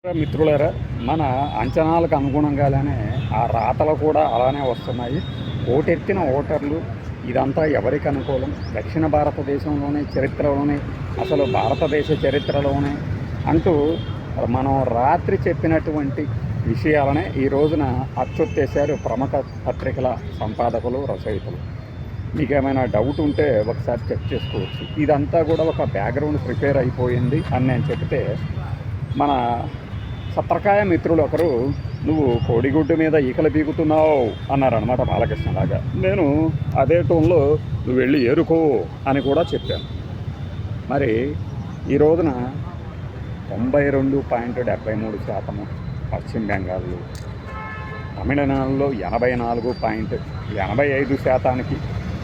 మిత్రులారా, మన అంచనాలకు అనుగుణంగానే ఆ రాతలు కూడా అలానే వస్తున్నాయి. ఓటెత్తిన ఓటర్లు ఇదంతా ఎవరికి అనుకూలం? దక్షిణ భారతదేశంలోనే చరిత్రలోనే, అసలు భారతదేశ చరిత్రలోనే అంటూ మనం రాత్రి చెప్పినటువంటి విషయాలనే ఈ రోజున అచ్చొత్తేశారు ప్రముఖ పత్రికల సంపాదకులు, రచయితలు. మీకేమైనా డౌట్ ఉంటే ఒకసారి చెక్ చేసుకోవచ్చు. ఇదంతా కూడా ఒక బ్యాక్గ్రౌండ్ ప్రిపేర్ అయిపోయింది అని నేను చెప్తే, మన సత్రకాయ మిత్రులు ఒకరు, నువ్వు కోడిగుడ్డు మీద ఈకలు పీకుతున్నావు అన్నారనమాట బాలకృష్ణలాగా. నేను అదే టోన్లో నువ్వు వెళ్ళి ఏరుకో అని కూడా చెప్పాను. మరి ఈ రోజున 92.73% పశ్చిమ బెంగాల్లో, తమిళనాడులో 84.85%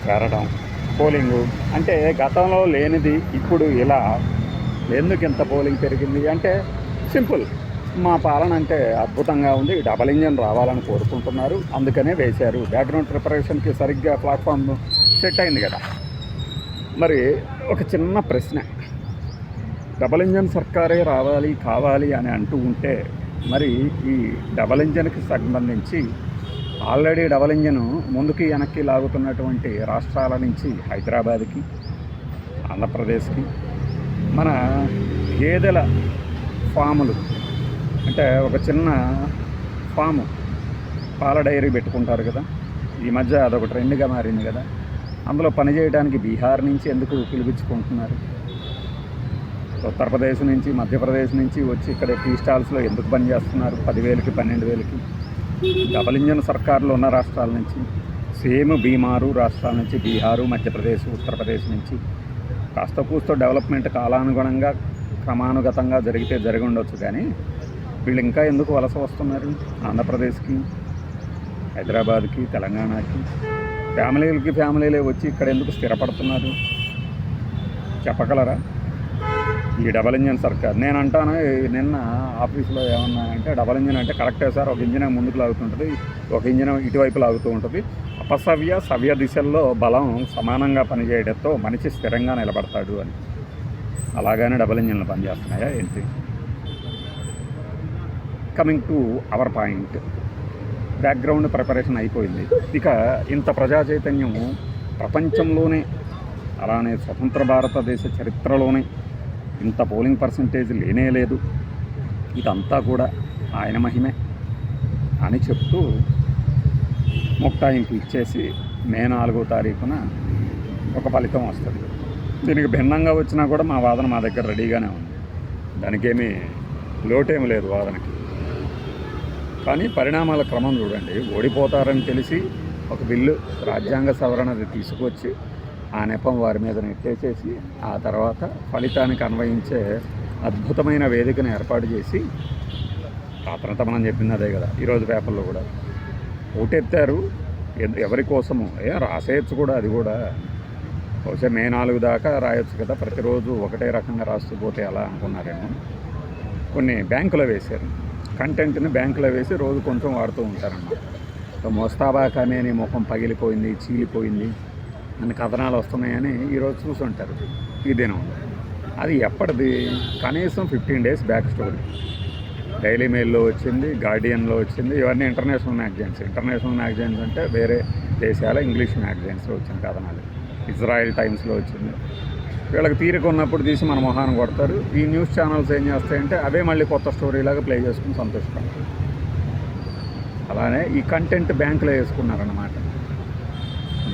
చేరడం పోలింగు. అంటే గతంలో లేనిది ఇప్పుడు ఇలా ఎందుకు ఇంత పోలింగ్ పెరిగింది అంటే సింపుల్, మా పాలన అంటే అద్భుతంగా ఉంది, డబల్ ఇంజన్ రావాలని కోరుకుంటున్నారు, అందుకనే వేశారు. బ్యాక్గ్రౌండ్ ప్రిపరేషన్కి సరిగ్గా ప్లాట్ఫామ్ సెట్ అయింది కదా. మరి ఒక చిన్న ప్రశ్న, డబల్ ఇంజన్ సర్కారే రావాలి కావాలి అని అంటూ ఉంటే, మరి ఈ డబల్ ఇంజన్కి సంబంధించి ఆల్రెడీ డబల్ ఇంజన్ ముందుకి వెనక్కి లాగుతున్నటువంటి రాష్ట్రాల నుంచి హైదరాబాద్కి, ఆంధ్రప్రదేశ్కి మన గేదెల ఫాములు, అంటే ఒక చిన్న ఫాము పాల డైరీ పెట్టుకుంటారు కదా, ఈ మధ్య అదొక ట్రెండ్గా మారింది కదా, అందులో పనిచేయడానికి బీహార్ నుంచి ఎందుకు పిలిపించుకుంటున్నారు? ఉత్తరప్రదేశ్ నుంచి, మధ్యప్రదేశ్ నుంచి వచ్చి ఇక్కడ టీ స్టాల్స్లో ఎందుకు పనిచేస్తున్నారు 10,000కి 12,000కి? డబల్ ఇంజన్ సర్కారులో ఉన్న రాష్ట్రాల నుంచి, సేమ్ బీమారు రాష్ట్రాల నుంచి, బీహారు, మధ్యప్రదేశ్, ఉత్తరప్రదేశ్ నుంచి కాస్త కూస్తో డెవలప్మెంట్ కాలానుగుణంగా క్రమానుగతంగా జరిగి ఉండొచ్చు, కానీ వీళ్ళు ఇంకా ఎందుకు వలస వస్తున్నారు ఆంధ్రప్రదేశ్కి, హైదరాబాద్కి, తెలంగాణకి? ఫ్యామిలీలే వచ్చి ఇక్కడ ఎందుకు స్థిరపడుతున్నారు చెప్పగలరా? ఈ డబల్ ఇంజన్ సర్కార్. నేను అంటాను, నిన్న ఆఫీస్లో ఏమన్నానంటే, డబల్ ఇంజన్ అంటే కరెక్టే సార్, ఒక ఇంజిన్ ముందుకు లాగుతుంటుంది, ఒక ఇంజిన్ ఇటువైపు లాగుతూ ఉంటుంది, సవ్య దిశల్లో బలం సమానంగా పనిచేయడంతో మనిషి స్థిరంగా నిలబడతాడు అని. అలాగానే డబల్ ఇంజన్లు పనిచేస్తున్నాయా ఏంటి? Coming to our point, background preparation అయిపోయింది. ఇక ఇంత ప్రజా చైతన్యం ప్రపంచంలోనే, అలానే స్వతంత్ర భారతదేశ చరిత్రలోనే ఇంత పోలింగ్ పర్సంటేజ్ లేనే లేదు, ఇదంతా కూడా ఆయన మహిమే అని చెప్తూ ముక్తాయింపు ఇచ్చేసి మే 4వ తారీఖున ఒక ఫలితం వస్తుంది. దీనికి భిన్నంగా వచ్చినా కూడా మా వాదన మా దగ్గర రెడీగానే ఉంది, దానికేమీ లోటేమి లేదు వాదనకి. కానీ పరిణామాల క్రమం చూడండి. ఓడిపోతారని తెలిసి ఒక బిల్లు, రాజ్యాంగ సవరణది తీసుకొచ్చి ఆ నెపం వారి మీద నెట్టేసేసి, ఆ తర్వాత ఫలితానికి అన్వయించే అద్భుతమైన వేదికను ఏర్పాటు చేసి, రాత్రంతా మనం చెప్పింది అదే కదా, ఈరోజు పేపర్లో కూడా ఓటెత్తారు ఎవరి కోసము, రాసేయచ్చు కూడా, అది కూడా బహుశా మే 4 దాకా రాయొచ్చు కదా, ప్రతిరోజు ఒకటే రకంగా రాస్తూ పోతే ఎలా అనుకున్నారేమో. కొన్ని బ్యాంకులో వేశారు, కంటెంట్ని బ్యాంకులో వేసి రోజు కొంచెం వాడుతూ ఉంటారన్నమాట. మోస్తాబా కానేని ముఖం పగిలిపోయింది, చీలిపోయింది అని కథనాలు వస్తున్నాయని ఈరోజు చూసుంటారు ఈ దినం. అది ఎప్పటిది? కనీసం 15 days బ్యాక్ స్టోరీ. డైలీ మెయిల్లో వచ్చింది, గార్డియన్లో వచ్చింది, ఇవన్నీ ఇంటర్నేషనల్ మ్యాగజైన్స్ అంటే వేరే దేశాల ఇంగ్లీష్ మ్యాగజైన్స్లో వచ్చిన కథనాలు. ఇజ్రాయెల్ టైమ్స్లో వచ్చింది. వీళ్ళకి తీరిక ఉన్నప్పుడు తీసి మన మొహాన్ని కొడతారు. ఈ న్యూస్ ఛానల్స్ ఏం చేస్తాయంటే అవే మళ్ళీ కొత్త స్టోరీలాగా ప్లే చేసుకుని సంతోషపడతారు. అలానే ఈ కంటెంట్ బ్యాంకులో వేసుకున్నారన్నమాట.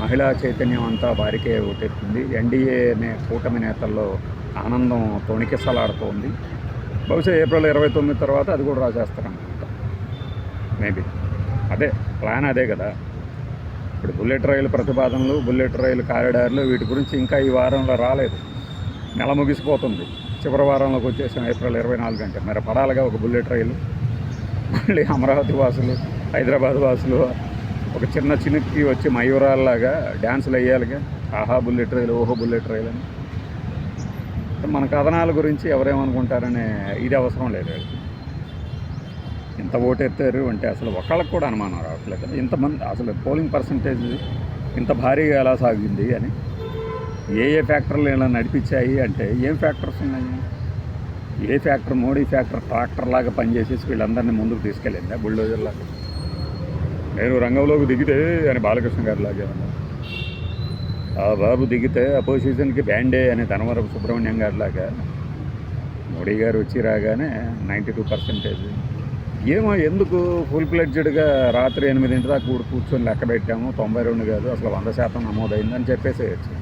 మహిళా చైతన్యం అంతా వారికే ఓటెత్తింది. ఎన్డీఏ అనే కూటమి నేతల్లో ఆనందం తొణికిసలాడుతోంది. బహుశా ఏప్రిల్ 29 తర్వాత అది కూడా రాసేస్తారనుకుంటా, మేబీ. అదే ప్లాన్, అదే కదా. ఇప్పుడు బుల్లెట్ రైలు ప్రతిపాదనలు, బుల్లెట్ రైలు కారిడార్లు, వీటి గురించి ఇంకా ఈ వారంలో రాలేదు. నెల ముగిసిపోతుంది, చివరి వారంలోకి వచ్చేసాం. ఏప్రిల్ 24 అంటే మరి పడాలిగా ఒక బుల్లెట్ రైలు. మళ్ళీ అమరావతి వాసులు, హైదరాబాద్ వాసులు ఒక చిన్న చినుక్కి వచ్చి మయూరాల్లాగా డ్యాన్సులు వేయాలిగా, ఆహా బుల్లెట్ రైలు, ఓహో బుల్లెట్ రైలు అని. మన కథనాల గురించి ఎవరేమనుకుంటారనే ఇది అవసరం లేదు. ఇంత ఓటెత్తారు అంటే అసలు ఒకళ్ళకి కూడా అనుమానం రావట్లేదు, ఇంతమంది అసలు పోలింగ్ పర్సంటేజ్ ఇంత భారీగా ఎలా సాగింది అని. ఏ ఫ్యాక్టర్లు ఇలా నడిపించాయి అంటే ఏం ఫ్యాక్టర్స్ ఉన్నాయి? ఏ ఫ్యాక్టర్, మోడీ ఫ్యాక్టర్ ట్రాక్టర్ లాగా పనిచేసేసి వీళ్ళందరినీ ముందుకు తీసుకెళ్ళిందా బుల్డోజర్ లాగా? నేను రంగంలోకి దిగితే అని బాలకృష్ణ గారి లాగే ఉన్నా, ఆ బాబు దిగితే అపోజిషన్కి బ్యాండే అని ధనవరపు సుబ్రహ్మణ్యం గారి లాగా మోడీ గారు వచ్చి రాగానే 92%. ఏమో ఎందుకు ఫుల్ ప్లెడ్జెడ్గా రాత్రి 8 దాకా కూర్చొని లెక్క పెట్టాము, 92 కాదు అసలు 100% నమోదైందని చెప్పేసేయచ్చు.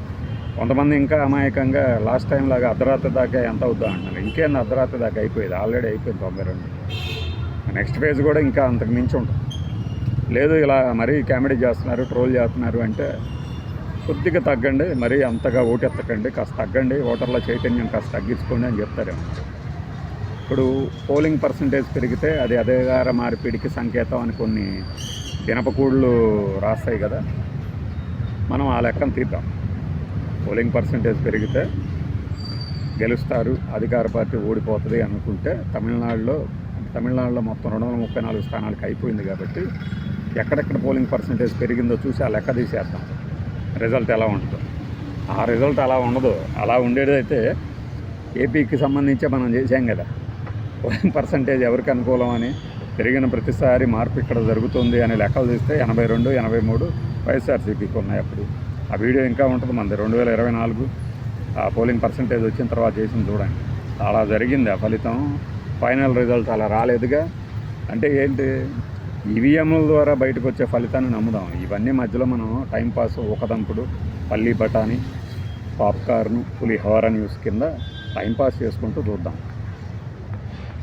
కొంతమంది ఇంకా అమాయకంగా లాస్ట్ టైం లాగా అర్ధరాత్రి దాకా ఎంత అవుద్దా అంటున్నారు. ఇంకేంది అర్ధరాత్రి దాకా అయిపోయింది, ఆల్రెడీ అయిపోయింది 92. నెక్స్ట్ ఫేజ్ కూడా ఇంకా అంతకు మించి ఉంటుంది. లేదు ఇలా మరీ కామెడీ చేస్తున్నారు, ట్రోల్ చేస్తున్నారు అంటే కొద్దిగా తగ్గండి, మరీ అంతగా ఓటెత్తకండి, కాస్త తగ్గండి, ఓటర్ల చైతన్యం కాస్త తగ్గించుకోండి అని చెప్తారేమో. ఇప్పుడు పోలింగ్ పర్సంటేజ్ పెరిగితే అది అధికార మార్పిడికి సంకేతం అని కొన్ని దినపకూళ్ళు రాస్తాయి కదా, మనం ఆ లెక్కను తీద్దాం. పోలింగ్ పర్సంటేజ్ పెరిగితే గెలుస్తారు, అధికార పార్టీ ఓడిపోతుంది అనుకుంటే తమిళనాడులో మొత్తం 234 స్థానాలకు అయిపోయింది కాబట్టి ఎక్కడెక్కడ పోలింగ్ పర్సంటేజ్ పెరిగిందో చూసి ఆ లెక్క తీసేద్దాం, రిజల్ట్ ఎలా ఉంటుందో. ఆ రిజల్ట్ అలా ఉండదు, అలా ఉండేదైతే ఏపీకి సంబంధించే మనం చేసాం కదా, పోలింగ్ పర్సంటేజ్ ఎవరికి అనుకూలం అని పెరిగిన ప్రతిసారి మార్పు ఇక్కడ జరుగుతుంది అని లెక్కలు తీస్తే 82, 83 వైఎస్ఆర్సీపీకి ఉన్నాయి. అప్పుడు ఆ వీడియో ఇంకా ఉంటుంది మనది 2024 ఆ పోలింగ్ పర్సంటేజ్ వచ్చిన తర్వాత చేసింది చూడండి. అలా జరిగింది ఆ ఫలితం. ఫైనల్ రిజల్ట్ అలా రాలేదుగా. అంటే ఏంటి, ఈవీఎంల ద్వారా బయటకు వచ్చే ఫలితాన్ని నమ్ముదాం. ఇవన్నీ మధ్యలో మనం టైంపాస్, ఊకదంపుడు, పల్లీ బఠానీ, పాప్కార్న్, పులిహోర న్యూస్ కింద టైంపాస్ చేసుకుంటూ చూద్దాం.